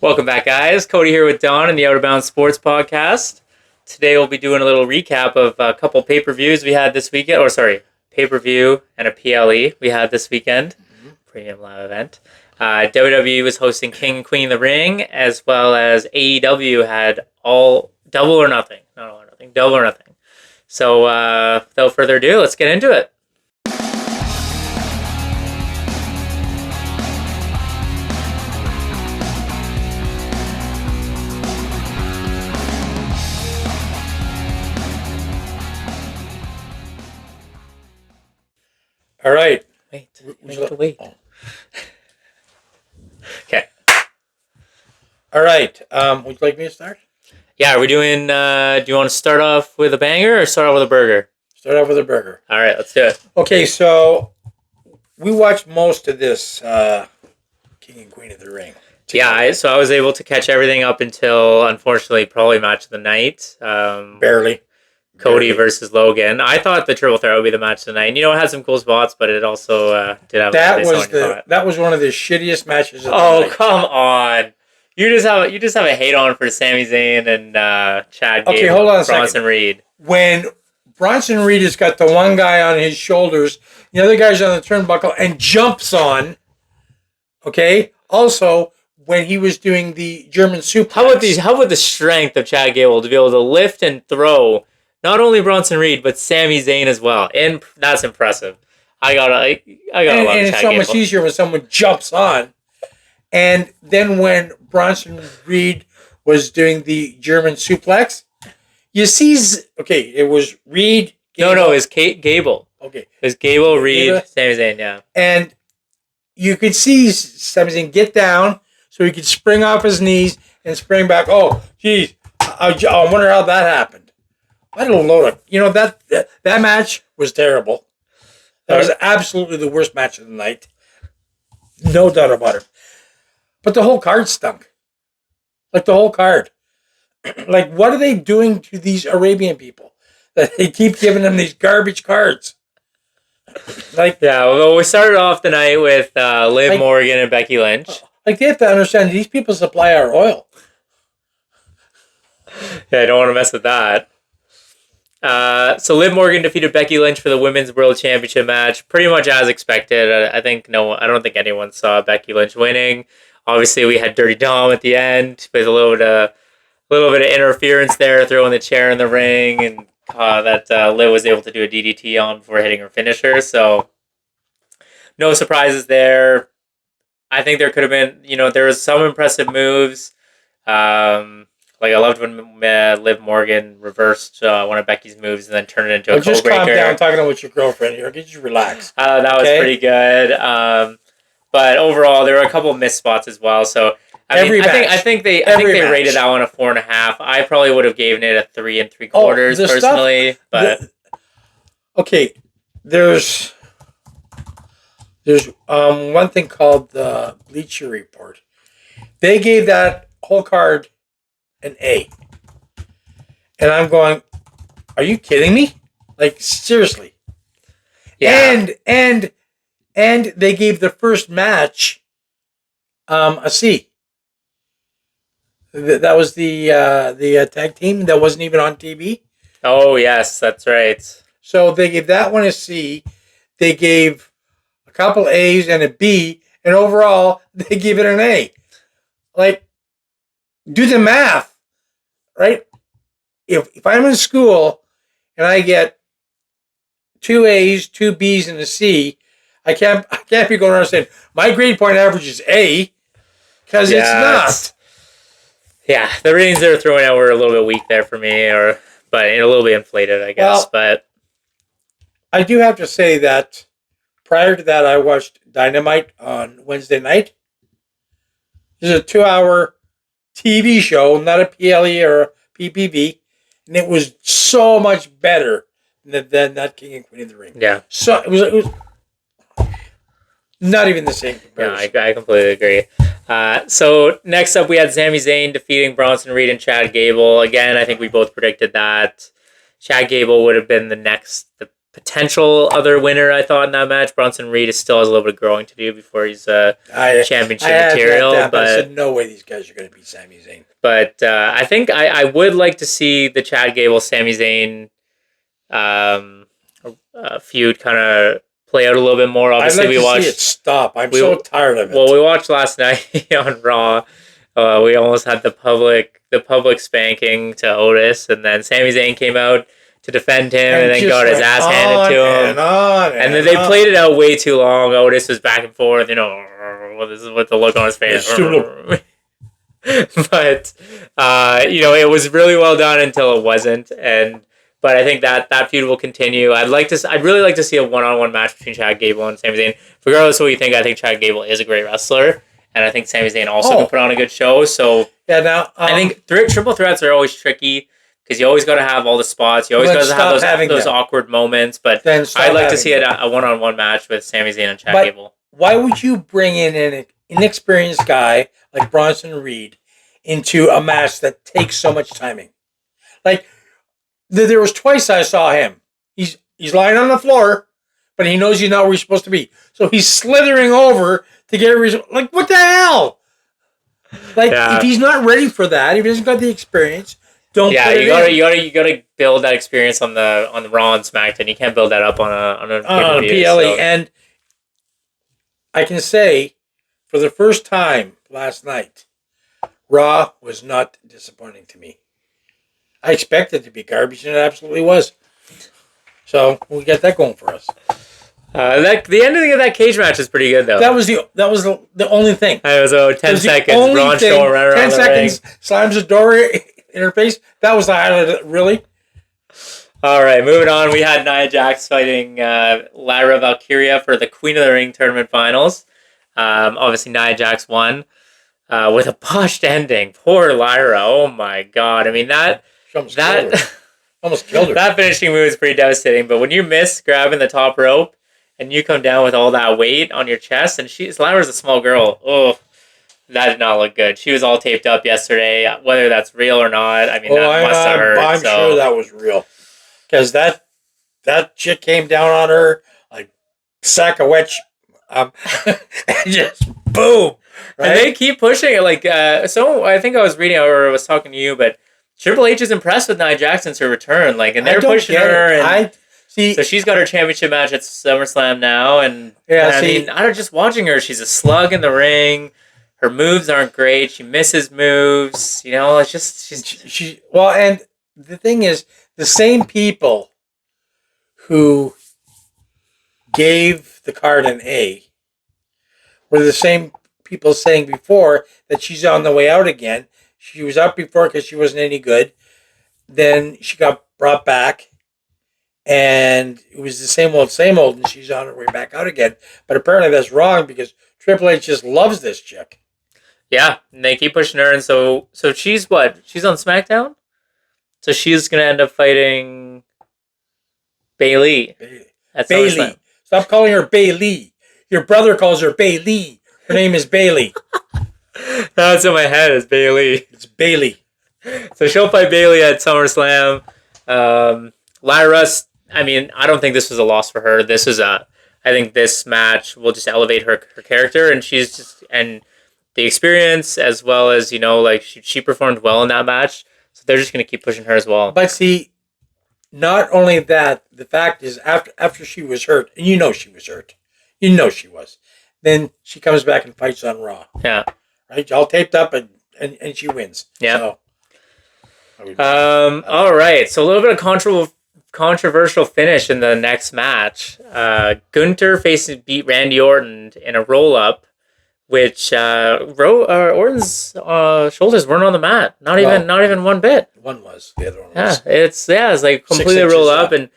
Welcome back, guys. Cody here with Don in the Out of Bounds Sports Podcast. Today we'll be doing a little recap of a couple pay-per-views we had this weekend. Pay-per-view and a PLE we had this weekend. Premium live event. WWE was hosting King and Queen of the Ring, as well as AEW had all Double or Nothing. Not All or Nothing. Double or Nothing. So without further ado, let's get into it. All right. Wait. Okay. All right. Would you like me to start? Yeah, are we doing, do you want to start off with a banger or start off with a burger? Start off with a burger. All right, let's do it. Okay, so we watched most of this King and Queen of the Ring. Yeah, so I was able to catch everything up until, unfortunately, probably match of the night. Barely. Cody versus Logan. I thought the triple threat would be the match tonight. And, it had some cool spots, but it also did have that was one of the shittiest matches of the night. Come on. You just have a hate on for Sami Zayn and Chad Gable. Okay, hold on a Bronson second. Reed. When Bronson Reed has got the one guy on his shoulders, the other guy's on the turnbuckle and jumps on. Okay? Also, when he was doing the German suplex. How about the strength of Chad Gable to be able to lift and throw not only Bronson Reed, but Sami Zayn as well. And that's impressive. I gotta love Chad Gable. And it's so much easier when someone jumps on. And then when Bronson Reed was doing the German suplex, you see, it was Reed. Gable. No, it's Gable. Okay. It was Gable, Reed, Sami Zayn, yeah. And you could see Sami Zayn get down so he could spring off his knees and spring back. Oh, geez. I wonder how that happened. I don't know. That match was terrible. That was absolutely the worst match of the night. No doubt about it. But the whole card stunk. Like the whole card. Like, what are they doing to these Arabian people? That they keep giving them these garbage cards. Well, we started off the night with Liv Morgan and Becky Lynch. Like, they have to understand, these people supply our oil. Yeah, I don't want to mess with that. So Liv Morgan defeated Becky Lynch for the Women's World Championship match, pretty much as expected. I don't think anyone saw Becky Lynch winning. Obviously, we had Dirty Dom at the end with a little bit of interference there, throwing the chair in the ring, and that Liv was able to do a DDT on before hitting her finisher. So no surprises there. I think there could have been, there was some impressive moves. I loved when Liv Morgan reversed one of Becky's moves and then turned it into a just calm down talking with your girlfriend here. Just relax. That was pretty good. But overall, there were a couple of missed spots as well. So I think they rated that one a 4.5. I probably would have given it a 3 3/4 personally. There's one thing called the Bleacher Report. They gave that whole card an A. And I'm going, are you kidding me? Like, seriously. Yeah. And they gave the first match a C. That was the tag team that wasn't even on TV. Oh, yes, that's right. So they gave that one a C. They gave a couple A's and a B. And overall, they gave it an A. Like, do the math. Right? If I'm in school and I get 2 A's, 2 B's, and a C, I can't be going around saying my grade point average is A, because it's not. Yeah, the ratings they were throwing out were a little bit weak there for me, but a little bit inflated, I guess. But I do have to say that prior to that, I watched Dynamite on Wednesday night. This is a 2-hour TV show, not a PLE or a PPV, and it was so much better than that King and Queen of the Ring. Yeah. So it was not even the same comparison. Yeah, I completely agree. So next up, we had Sami Zayn defeating Bronson Reed and Chad Gable. Again, I think we both predicted that Chad Gable would have been the potential other winner, I thought, in that match. Bronson Reed still has a little bit of growing to do before he's championship material. But I said, no way these guys are going to beat Sami Zayn. But I think I would like to see the Chad Gable, Sami Zayn feud kind of play out a little bit more. Obviously, we watched it stop. I'm so tired of it. Well, we watched last night on Raw. We almost had the public spanking to Otis, and then Sami Zayn came out to defend him, and then got his ass handed to him. And then they played it out way too long. Otis was back and forth, this is with the look on his face. But it was really well done until it wasn't, but I think that feud will continue. I'd really like to see a one-on-one match between Chad Gable and Sami Zayn. Regardless of what you think, I think Chad Gable is a great wrestler, and I think Sami Zayn also can put on a good show. So yeah, now I think triple threats are always tricky because you always got to have all the spots. You always got to have those awkward moments. But I'd like to see a one-on-one match with Sami Zayn and Chad Gable. Why would you bring in an inexperienced guy like Bronson Reed into a match that takes so much timing? Like, there was twice I saw him. He's lying on the floor, but he knows he's not where he's supposed to be. So he's slithering over to get like, what the hell? Like, if he's not ready for that, if he hasn't got the experience, don't. Yeah, you gotta build that experience on the Raw and SmackDown. You can't build that up on a PLE. So. And I can say, for the first time last night, Raw was not disappointing to me. I expected it to be garbage, and it absolutely was. So we got that going for us. The ending of that cage match is pretty good, though. That was the only thing. It was 10 seconds. Braun Strowman right around 10 seconds. The ring. Slams the door in her face. That was the highlight of it, really. All right, moving on. We had Nia Jax fighting Lyra Valkyria for the Queen of the Ring tournament finals. Obviously, Nia Jax won with a botched ending. Poor Lyra. Oh my God. I mean almost killed her. That finishing move is pretty devastating. But when you miss grabbing the top rope and you come down with all that weight on your chest, and Lyra's a small girl. Oh, that did not look good. She was all taped up yesterday. Whether that's real or not, I mean, that must have hurt. I'm sure that was real. Because that chick came down on her like sack of wet just boom. Right? And they keep pushing it. Like, so I think I was reading or I was talking to you, but Triple H is impressed with Nia Jax since her return. Like, and they're pushing her. And so she's got her championship match at SummerSlam now. And I mean, I don't just watching her. She's a slug in the ring. Her moves aren't great. She misses moves. It's just well, and the thing is, the same people who gave the card an A were the same people saying before that she's on the way out again. She was out before because she wasn't any good. Then she got brought back, and it was the same old, and she's on her way back out again. But apparently that's wrong because Triple H just loves this chick. Yeah, and they keep pushing her, and so she's what? She's on SmackDown? So she's going to end up fighting Bayley. Bayley. Stop calling her Bayley. Your brother calls her Bayley. Her name is Bayley. That's in my head. It's Bayley. It's Bayley. So she'll fight Bayley at SummerSlam. Lyra, I mean, I don't think this was a loss for her. I think this match will just elevate her character, and and the experience as well as, she performed well in that match. So they're just going to keep pushing her as well. But see, not only that, the fact is after she was hurt, and she was hurt. She was. Then she comes back and fights on Raw. Yeah. Right? All taped up and she wins. Yeah. So, all right. So a little bit of controversial finish in the next match. Gunther beat Randy Orton in a roll-up, which Orton's shoulders weren't on the mat. Not even one bit. One was. The other one was. It's like completely rolled up. And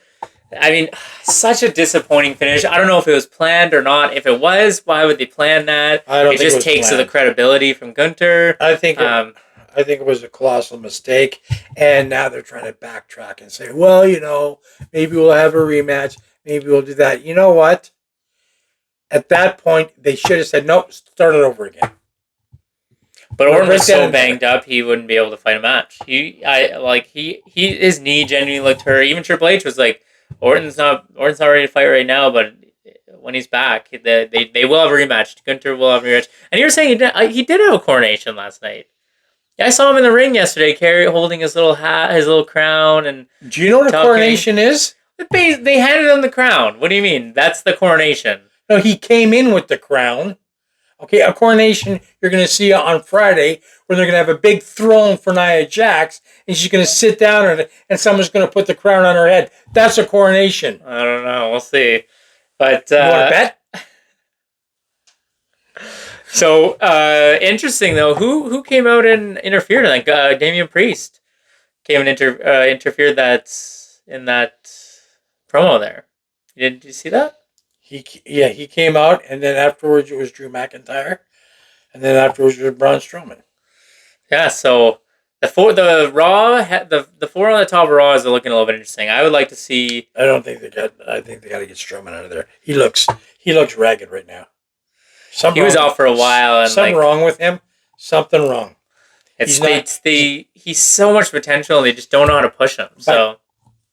I mean, such a disappointing finish. I don't know if it was planned or not. If it was, why would they plan that? It just takes the credibility from Gunther. I think it was a colossal mistake, and now they're trying to backtrack and say, well, maybe we'll have a rematch. Maybe we'll do that. You know what? At that point, they should have said, nope, start it over again. But Orton was so banged up, he wouldn't be able to fight a match. His knee genuinely looked hurt. Even Triple H was like, Orton's not ready to fight right now, but when he's back, they will have a rematch. Gunter will have a rematch. And you were saying he did have a coronation last night. Yeah, I saw him in the ring yesterday, holding his little hat, his little crown, and Do you know what a coronation is? They handed him the crown. What do you mean? That's the coronation. No, he came in with the crown. Okay, a coronation you're going to see on Friday where they're going to have a big throne for Nia Jax and she's going to sit down on it and someone's going to put the crown on her head. That's a coronation. I don't know. We'll see. But you want to bet? So interesting though. Who came out and interfered? Like Damian Priest came and interfered in that promo there. Did you see that? He came out, and then afterwards it was Drew McIntyre, and then afterwards it was Braun Strowman. Yeah, so the four on the top of Raw is looking a little bit interesting. I would like to see. I think they got to get Strowman out of there. He looks ragged right now. He was out for a while, and something wrong with him. Something wrong. He's so much potential, and they just don't know how to push him. So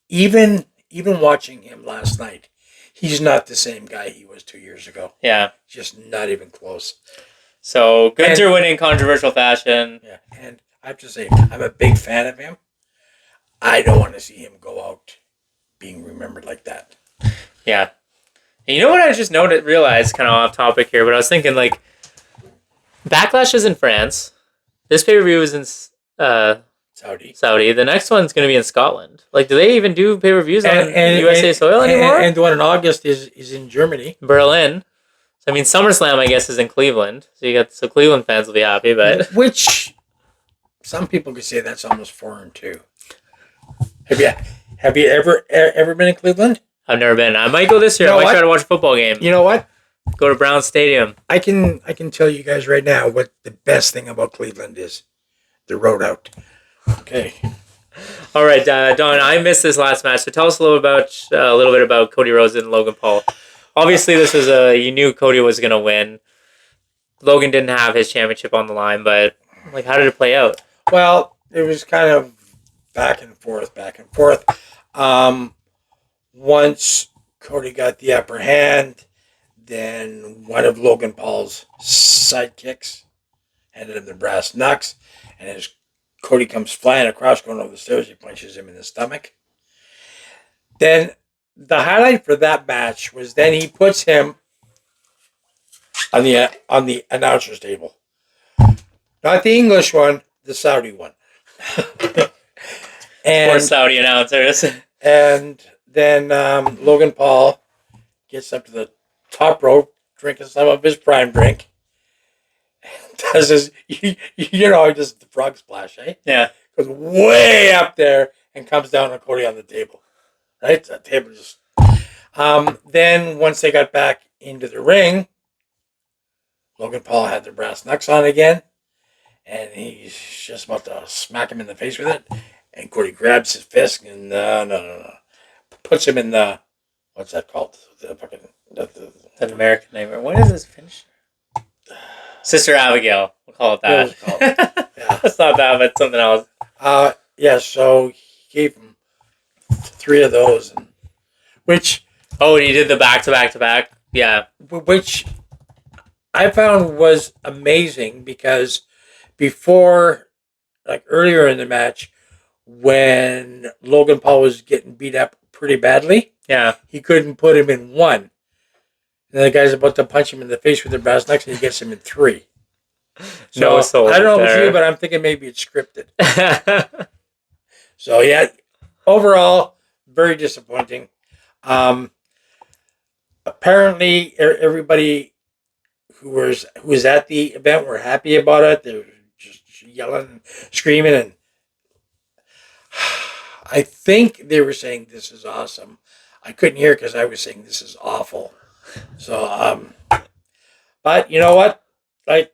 even watching him last night. He's not the same guy he was 2 years ago. Yeah. Just not even close. So, Gunther winning controversial fashion. Yeah, and I have to say, I'm a big fan of him. I don't want to see him go out being remembered like that. Yeah. And you know what I just realized, kind of off topic here, but I was thinking, like, Backlash is in France. This pay-per-view is in Saudi. The next one's going to be in Scotland. Like, do they even do pay-per-views on USA soil anymore? And the one in August is in Germany. Berlin. So, I mean, SummerSlam, I guess, is in Cleveland. So Cleveland fans will be happy, but... Which, some people could say that's almost foreign, too. Have you ever been in Cleveland? I've never been. I might go this year. I might try to watch a football game. You know what? Go to Brown Stadium. I can tell you guys right now what the best thing about Cleveland is. The road out. Okay. All right, Don. I missed this last match, so tell us a little bit about Cody Rhodes and Logan Paul. Obviously, this was you knew Cody was going to win. Logan didn't have his championship on the line, but like, how did it play out? Well, it was kind of back and forth. Once Cody got the upper hand, then one of Logan Paul's sidekicks handed him the brass knucks, and as Cody comes flying across, going over the stairs, he punches him in the stomach. Then the highlight for that match was then he puts him on the announcer's table. Not the English one, the Saudi one. Poor Saudi announcers. And then Logan Paul gets up to the top rope, drinking some of his prime drink. Does his, just the frog splash, eh? Yeah. Goes way up there and comes down on Cody on the table. Right? The table just... then once they got back into the ring, Logan Paul had the brass knucks on again, and he's just about to smack him in the face with it, and Cody grabs his fist and no. Puts him in the... What's that called? The fucking... An American name. What is this finish? Sister Abigail. We'll call it that. Yeah. It's not that, but something else. So he gave him 3 of those. Which... Oh, and he did the back-to-back-to-back? Yeah. Which I found was amazing because before, like earlier in the match, when Logan Paul was getting beat up pretty badly, yeah, he couldn't put him in 1. And the guy's about to punch him in the face with the brass knucks, and he gets him in 3. So I don't know if it's you, but I'm thinking maybe it's scripted. So yeah, overall, very disappointing. Apparently, everybody who was at the event were happy about it. They were just yelling, and screaming, and I think they were saying this is awesome. I couldn't hear because I was saying this is awful. So, but you know what? Like,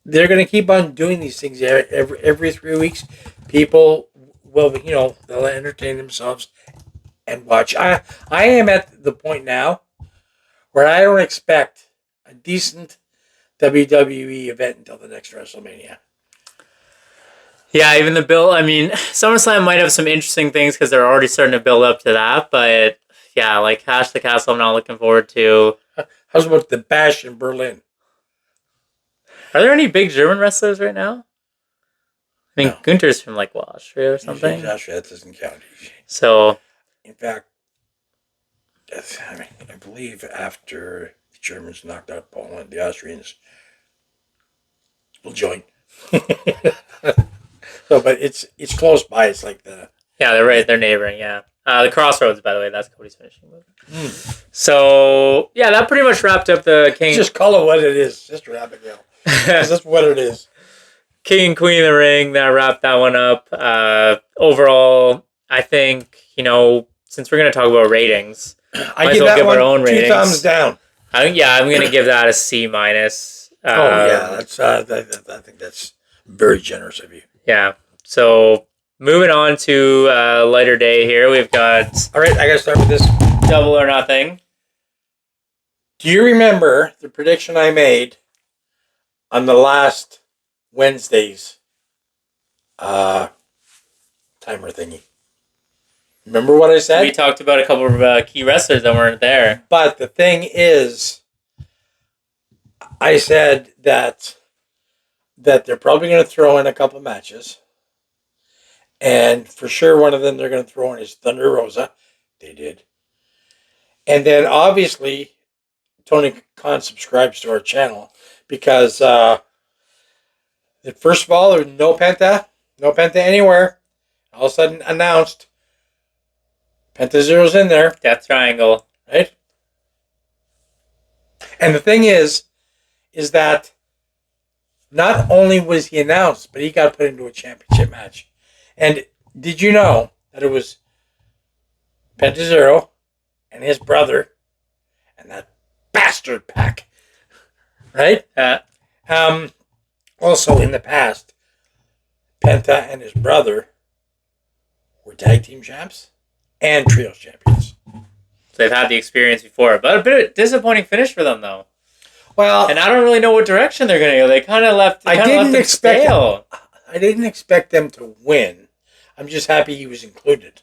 they're going to keep on doing these things every 3 weeks. People will, they'll entertain themselves and watch. I am at the point now where I don't expect a decent WWE event until the next WrestleMania. Yeah, even the build. I mean, SummerSlam might have some interesting things because they're already starting to build up to that. But yeah, like Cash the Castle, I'm not looking forward to. How's about the Bash in Berlin? Are there any big German wrestlers right now? I No. think Gunter's from like Austria or James something. Austria, that doesn't count. So In fact, I believe after the Germans knocked out Poland, the Austrians will join. So, but it's close by. It's like the yeah, they're right. They're neighboring. Yeah. The Crossroads, by the way, that's Cody's finishing move. mm. So yeah, that pretty much wrapped up the King. Just call it what it is, Sister Abigail. That's what it is. King and Queen of the Ring. That wrapped that one up. Overall, I think since we're gonna talk about ratings, I give that one our own 2 ratings. Thumbs down. I'm gonna give that a C minus. That's I think that's very generous of you. Yeah. So moving on to lighter day here, we've got. All right, I gotta start with this. Double or Nothing. Do you remember the prediction I made on the last Wednesday's timer thingy? Remember what I said? We talked about a couple of key wrestlers that weren't there. But the thing is, I said that they're probably going to throw in a couple matches. And for sure, one of them they're going to throw in is Thunder Rosa. They did. And then obviously, Tony Khan subscribes to our channel because, first of all, there was no Penta anywhere. All of a sudden announced Penta Zero's in there. Death Triangle. Right? And the thing is that not only was he announced, but he got put into a championship match. And did you know that it was Penta Zero and his brother and that bastard Pac? Right? Also, in the past, Penta and his brother were tag team champs and trios champions. So they've had the experience before. But a bit of disappointing finish for them, though. Well, and I don't really know what direction they're going to go. They kind of left. I didn't expect them to win. I'm just happy he was included.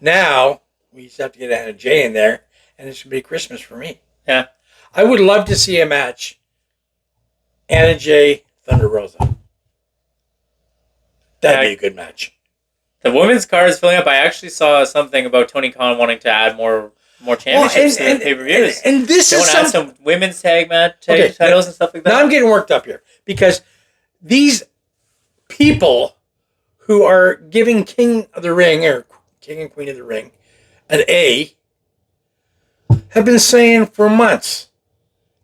Now we just have to get Anna Jay in there, and it should be Christmas for me. Yeah, I would love to see a match. Anna Jay, Thunder Rosa. That'd be a good match. The women's card is filling up. I actually saw something about Tony Khan wanting to add more championships to the pay-per-views. And this is add some women's tag titles and stuff like that. Now I'm getting worked up here because these people who are giving King of the Ring or King and Queen of the Ring an A have been saying for months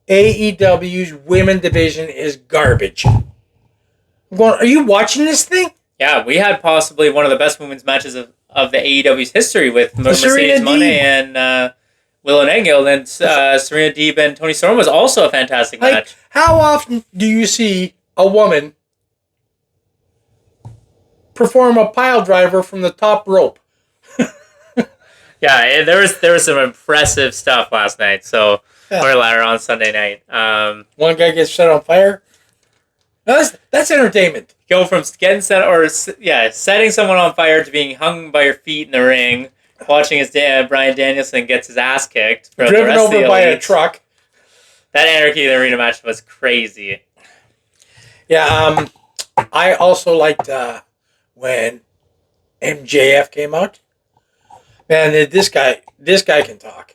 AEW's women division is garbage. I'm going, are you watching this thing? Yeah, we had possibly one of the best women's matches of the AEW's history with Mercedes Moné and Willow Nightingale. And Serena Deeb and Toni Storm was also a fantastic match. How often do you see a woman perform a pile driver from the top rope? Yeah, there was some impressive stuff last night. So or later on Sunday night. One guy gets set on fire. No, that's entertainment. Go from getting setting someone on fire to being hung by your feet in the ring, watching as Bryan Danielson gets his ass kicked. Driven over by a truck. That Anarchy in the Arena match was crazy. Yeah, I also liked when MJF came out. Man, this guy can talk.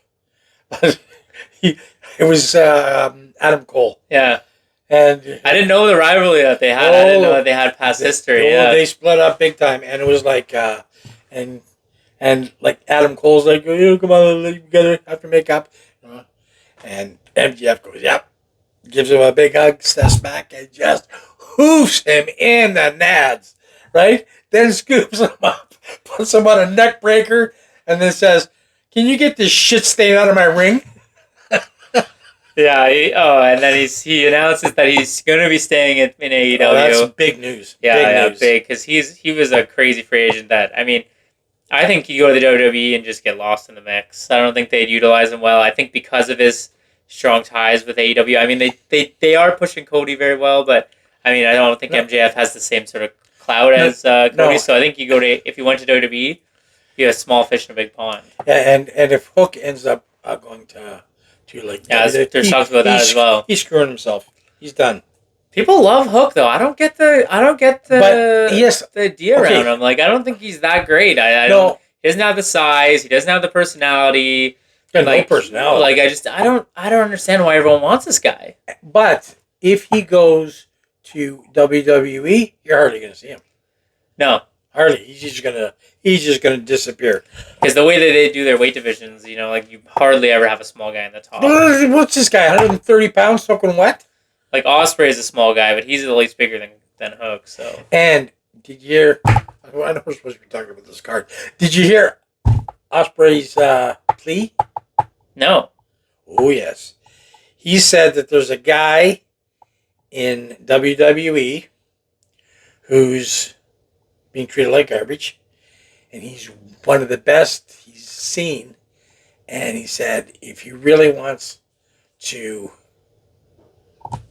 It was Adam Cole. Yeah. And I didn't know the rivalry that they had. I didn't know that they had past history. They split up big time, and it was like, and like Adam Cole's like, come on, we gotta have to make up, and MJF goes, yep, gives him a big hug, steps back, and just hoofs him in the nads, right? Then scoops him up, puts him on a neck breaker, and then says, "Can you get this shit stain out of my ring?" Yeah. And then he announces that he's going to be staying in AEW. Oh, that's big news. Big because he was a crazy free agent. That I think you go to the WWE and just get lost in the mix. I don't think they'd utilize him well. I think because of his strong ties with AEW. I mean, they are pushing Cody very well, but I mean, I don't think MJF has the same sort of clout as Cody. no. So I think if you went to WWE, you have a small fish in a big pond. Yeah, and if Hook ends up going to like There's talks about that as well. He's screwing himself. He's done. People love Hook though. I don't get the But yes, the idea around him. Like I don't think he's that great. I don't. He doesn't have the size. He doesn't have the personality. Got no personality. Like I don't understand why everyone wants this guy. But if he goes to WWE, you're hardly going to see him. No, hardly. He's just gonna disappear. Because the way that they do their weight divisions, like you hardly ever have a small guy in the top. What's this guy? 130 pounds, soaking wet. Like Ospreay is a small guy, but he's at least bigger than Hook. So. And did you hear? I know we're supposed to be talking about this card. Did you hear Ospreay's plea? No. Oh yes, he said that there's a guy in WWE who's being treated like garbage, and he's one of the best he's seen. And he said if he really wants to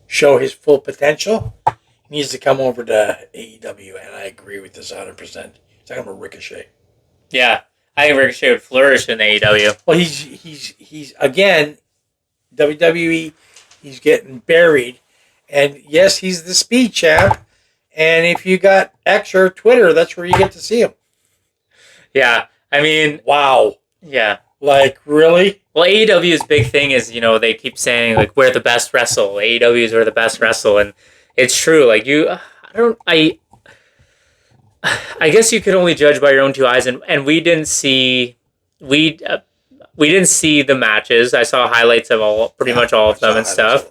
show his full potential, he needs to come over to AEW, and I agree with this 100%. He's talking about Ricochet. Yeah, I think Ricochet would flourish in AEW. Well, he's again, WWE, he's getting buried. And yes, he's the speed champ. And if you got X or Twitter, that's where you get to see him. Yeah, I mean... Wow. Yeah. Like, really? Well, AEW's big thing is, they keep saying, like, we're the best wrestle. AEW's are the best wrestle. And it's true. Like, I guess you could only judge by your own two eyes. And we didn't see... We didn't see the matches. I saw highlights of pretty much all of them and stuff.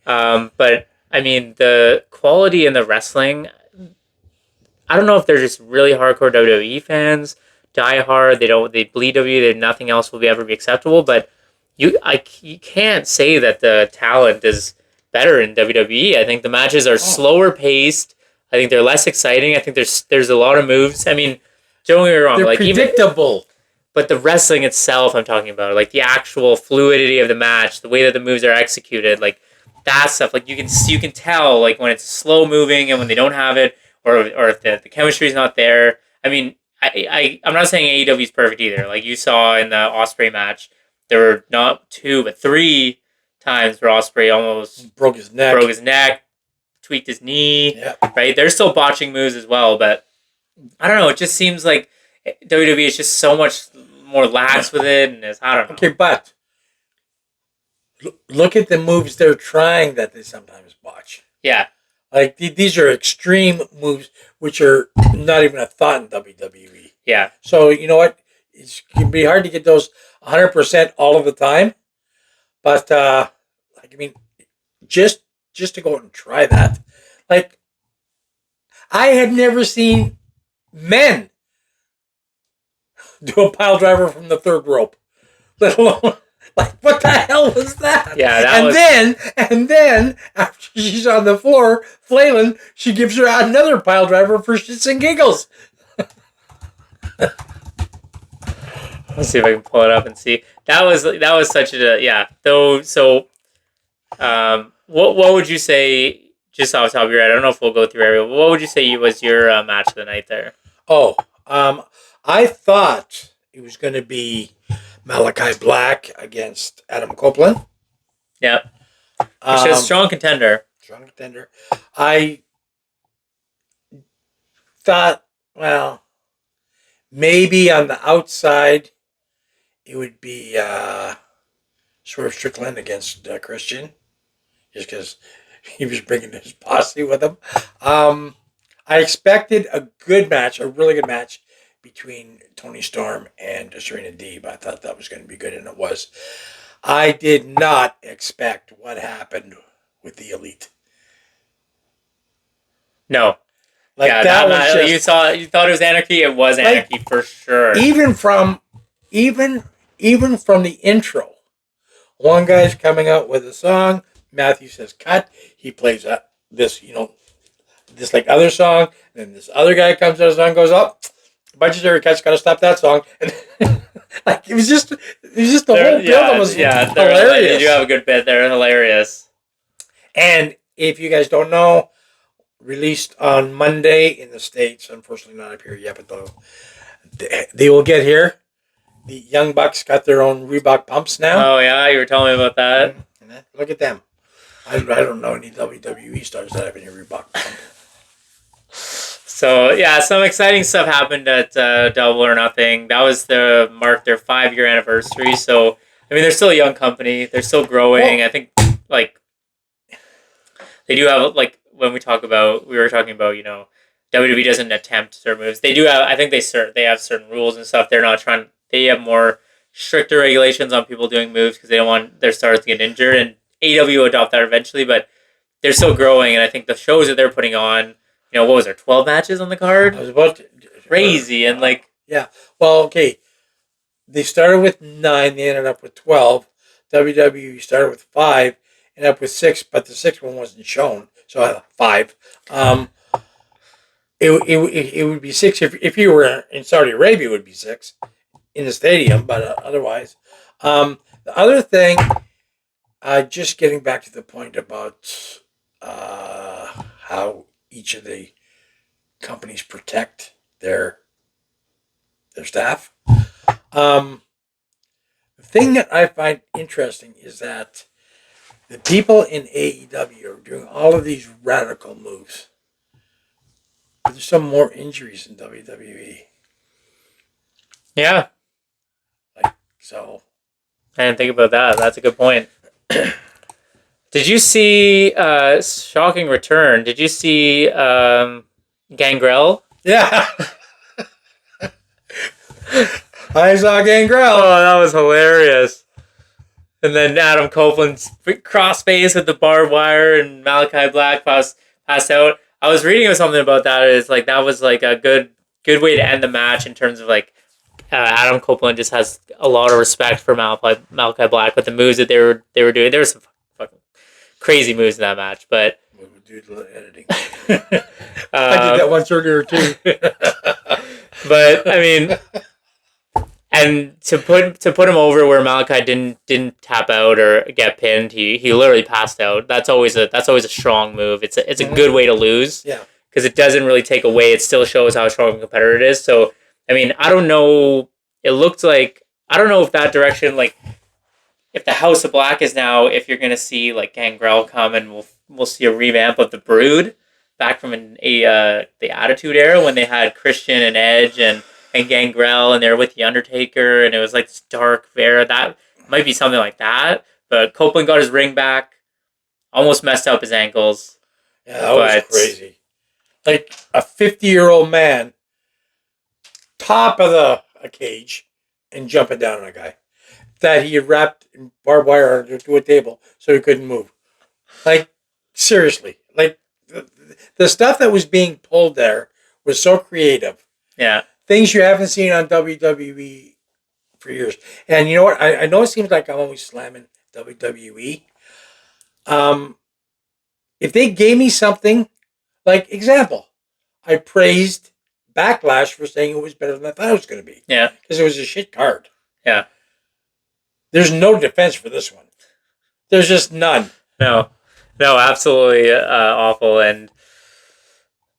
But... I mean, the quality in the wrestling, I don't know if they're just really hardcore WWE fans, die hard, they bleed WWE, nothing else will ever be acceptable, but you can't say that the talent is better in WWE. I think the matches are slower paced. I think they're less exciting. I think there's a lot of moves. I mean, don't get me wrong. They're predictable. But the wrestling itself, I'm talking about, like the actual fluidity of the match, the way that the moves are executed, like, that stuff, like you can tell like when it's slow moving and when they don't have it, or if the chemistry is not there. I mean, I'm not saying AEW is perfect either. Like you saw in the Ospreay match, there were not 2 but 3 times where Ospreay almost broke his neck, tweaked his knee. Yeah. Right, they're still botching moves as well, but I don't know. It just seems like WWE is just so much more lax with it, and I don't know. Okay, but. Look at the moves they're trying that they sometimes botch. Yeah. Like, these are extreme moves, which are not even a thought in WWE. Yeah. So, you know what? It can be hard to get those 100% all of the time. But, just to go out and try that. Like, I had never seen men do a pile driver from the third rope, let alone... Like, what the hell was that? Yeah, And then, after she's on the floor, flailing, she gives her another pile driver for shits and giggles. Let's see if I can pull it up and see. That was such a, yeah. Though, so, what would you say, just off the top of your head, I don't know if we'll go through every, what would you say was your match of the night there? Oh, I thought it was going to be Malachi Black against Adam Copeland. Yep. Which is a strong contender. I thought, well, maybe on the outside it would be Swerve Strickland against Christian, just because he was bringing his posse with him. I expected a good match, a really good match, between Tony Storm and Serena Deeb. I thought that was going to be good, and it was. I did not expect what happened with the Elite. No. Like, yeah, that was just, you thought it was anarchy. It was anarchy, like, for sure. Even from the intro, one guy's coming out with a song. Matthew says cut. He plays this like other song. And then this other guy comes out, the song goes up. Budgetary cuts, got to stop that song. And like it was just the whole build was hilarious. They do have a good bit. They're hilarious. And if you guys don't know, released on Monday in the States. Unfortunately, not up here yet, but they will get here. The Young Bucks got their own Reebok pumps now. Oh yeah, you were telling me about that. Look at them. I don't know any WWE stars that have any Reebok pump. So yeah, some exciting stuff happened at Double or Nothing. That was their 5-year anniversary. So I mean, they're still a young company. They're still growing. Well, I think like they do have like when we were talking about WWE doesn't attempt certain moves. They do have. I think they have certain rules and stuff. They're not trying. They have more stricter regulations on people doing moves because they don't want their stars to get injured. And AEW will adopt that eventually, but they're still growing. And I think the shows that they're putting on, what was there, 12 matches on the card? I was about to, crazy and like yeah. Well, okay. They started with 9. They ended up with 12. WWE started with 5, ended up with 6, but the 6th one wasn't shown, so 5. It would be 6 if you were in Saudi Arabia. It would be 6 in the stadium, but otherwise, the other thing, just getting back to the point about how each of the companies protect their staff. The thing that I find interesting is that the people in AEW are doing all of these radical moves. But there's some more injuries in WWE. yeah. So I didn't think about that. That's a good point. Did you see shocking return? Did you see Gangrel? yeah. I saw Gangrel. Oh, that was hilarious. And then Adam Copeland's crossface with the barbed wire and Malachi Black passed out. I was reading something about that. It's like that was like a good way to end the match in terms of like Adam Copeland just has a lot of respect for Malachi Black with the moves that they were doing. There were some fucking crazy moves in that match, but we'll do the editing. I did that once earlier too. But I mean, and to put him over where Malachi didn't tap out or get pinned, he literally passed out. That's always a strong move. It's a good way to lose. Yeah. Because it doesn't really take away. It still shows how strong a competitor it is. So I mean, I don't know. It looked like I don't know if that direction, like if the House of Black is now, if you're gonna see like Gangrel come and we'll see a revamp of the Brood back from the Attitude Era when they had Christian and Edge and Gangrel and they were with the Undertaker and it was like this dark Vera. That might be something like that. But Copeland got his ring back, almost messed up his ankles. Yeah, that was crazy. Like a 50-year-old man, top of a cage, and jumping down on a guy that he had wrapped in barbed wire to a table so he couldn't move. Like, seriously. Like, the stuff that was being pulled there was so creative. Yeah. Things you haven't seen on WWE for years. And you know what? I know it seems like I'm always slamming WWE. If they gave me something, like, example, I praised Backlash for saying it was better than I thought it was going to be. Yeah. Because it was a shit card. Yeah. There's no defense for this one. There's just none. No, absolutely awful. And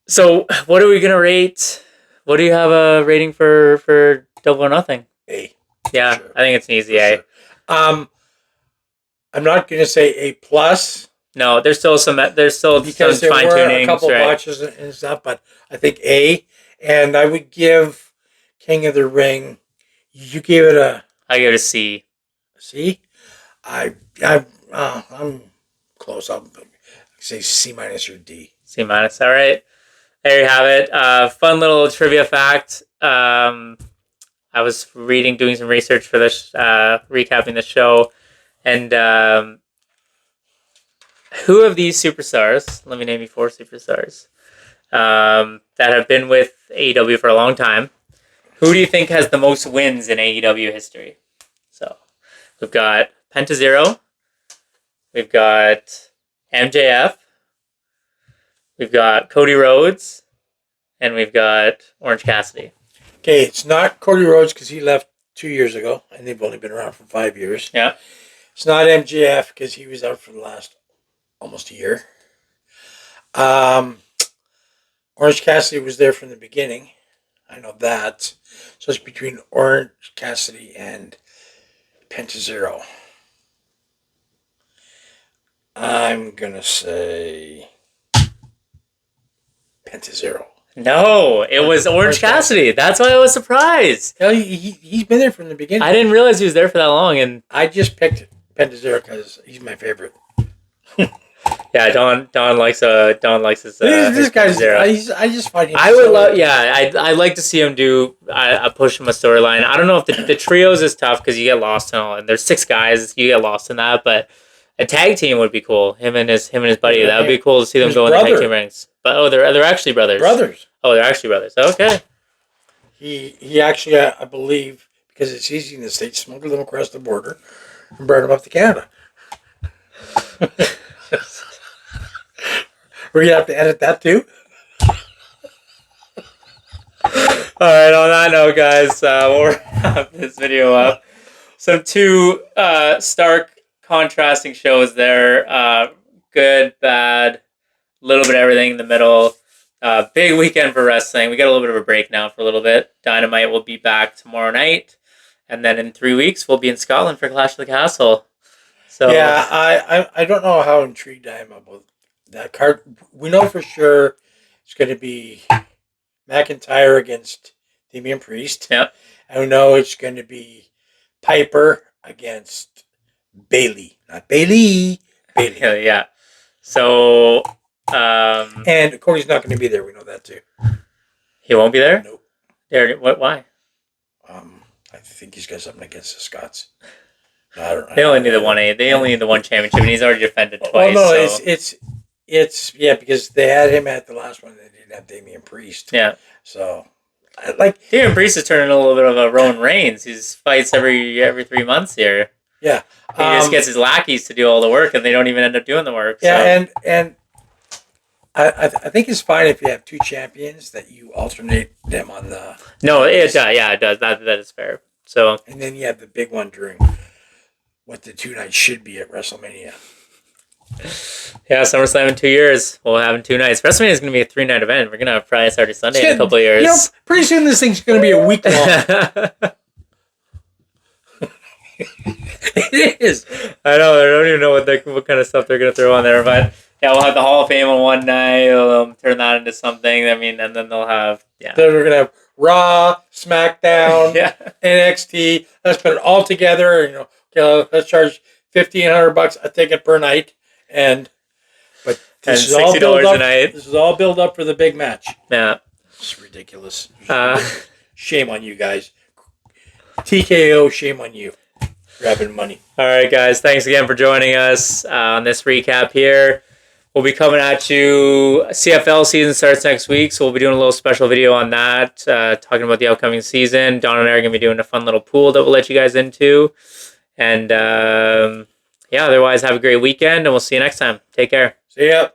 so, what are we gonna rate? What do you have a rating for Double or Nothing? A. Yeah, sure. I think it's an easy A. Sure. I'm not gonna say A plus. No, there's still some fine tuning. A couple watches and stuff, but I think A. And I would give King of the Ring. You gave it a. I give it a C. C. I'm close. I'll say C minus or D. C minus. All right. There you have it. Fun little trivia fact. I was doing some research for this, recapping the show, and who of these superstars? Let me name you 4 superstars that have been with AEW for a long time. Who do you think has the most wins in AEW history? So we've got Penta Zero. We've got MJF. We've got Cody Rhodes. And we've got Orange Cassidy. Okay, it's not Cody Rhodes because he left 2 years ago, and they've only been around for 5 years. Yeah. It's not MJF because he was out for the last almost a year. Orange Cassidy was there from the beginning. I know that. So it's between Orange Cassidy and Penta Zero. I'm gonna say Penta Zero. No, it was Orange Cassidy. That's why I was surprised. Hell, he's been there from the beginning. I didn't realize he was there for that long. And I just picked Penta Zero because he's my favorite. yeah, Don likes his. This guy's. Zero. I just find him. I would love. Yeah, I'd like to see him do. I push him a storyline. I don't know if the trios is tough because you get lost in all. And there's 6 guys. You get lost in that, but a tag team would be cool. Him and his buddy. That would be cool to see them go in the tag team ranks. But they're actually brothers. Brothers. Oh, they're actually brothers. Okay. He actually, I believe, because it's easy in the States, smuggled them across the border and brought them up to Canada. We're going to have to edit that too? Alright, on that note, guys, we'll wrap this video up. Some 2 stark, contrasting shows there. Good, bad, a little bit of everything in the middle. Big weekend for wrestling. We got a little bit of a break now for a little bit. Dynamite will be back tomorrow night. And then in 3 weeks, we'll be in Scotland for Clash of the Castle. So yeah, I don't know how intrigued I am about that card. We know for sure it's going to be McIntyre against Damian Priest. Yep. And we know it's going to be Piper against Bailey. Not Bailey. Bailey. Yeah. So... and Cody's not going to be there. We know that too. He won't be there? Nope. What? Why? I think he's got something against the Scots. I don't know. They only need the 1A. They only need the 1 championship, and he's already defended twice. Well, no, so. it's because they had him at the last one. They didn't have Damian Priest. Yeah. So, Damian Priest is turning a little bit of a Roman Reigns. He fights every 3 months here. Yeah. He just gets his lackeys to do all the work, and they don't even end up doing the work. Yeah, so. and I think it's fine if you have 2 champions that you alternate them on the. No, it does. Yeah, it does. That is fair. So. And then you have the big one during what the 2 nights should be at WrestleMania. Yeah, SummerSlam in 2 years. We'll have in 2 nights. WrestleMania is going to be a 3-night event. We're going to have Friday, Saturday, Sunday in a couple of years. You know, pretty soon this thing's going to be a week long. It is. I know. I don't even know what kind of stuff they're going to throw on there, but yeah, we'll have the Hall of Fame on one night. They'll turn that into something. I mean, and then they'll have Then we're going to have Raw, SmackDown, NXT. Let's put it all together. You know, okay, let's charge $1,500 a ticket per night, but this is all $60 a night. This is all build up for the big match. Yeah, it's ridiculous. Shame on you guys. TKO, shame on you. Grabbing money. All right, guys. Thanks again for joining us on this recap here. We'll be coming at you. CFL season starts next week, so we'll be doing a little special video on that, talking about the upcoming season. Don and I are going to be doing a fun little pool that we'll let you guys into. And, otherwise, have a great weekend, and we'll see you next time. Take care. See ya.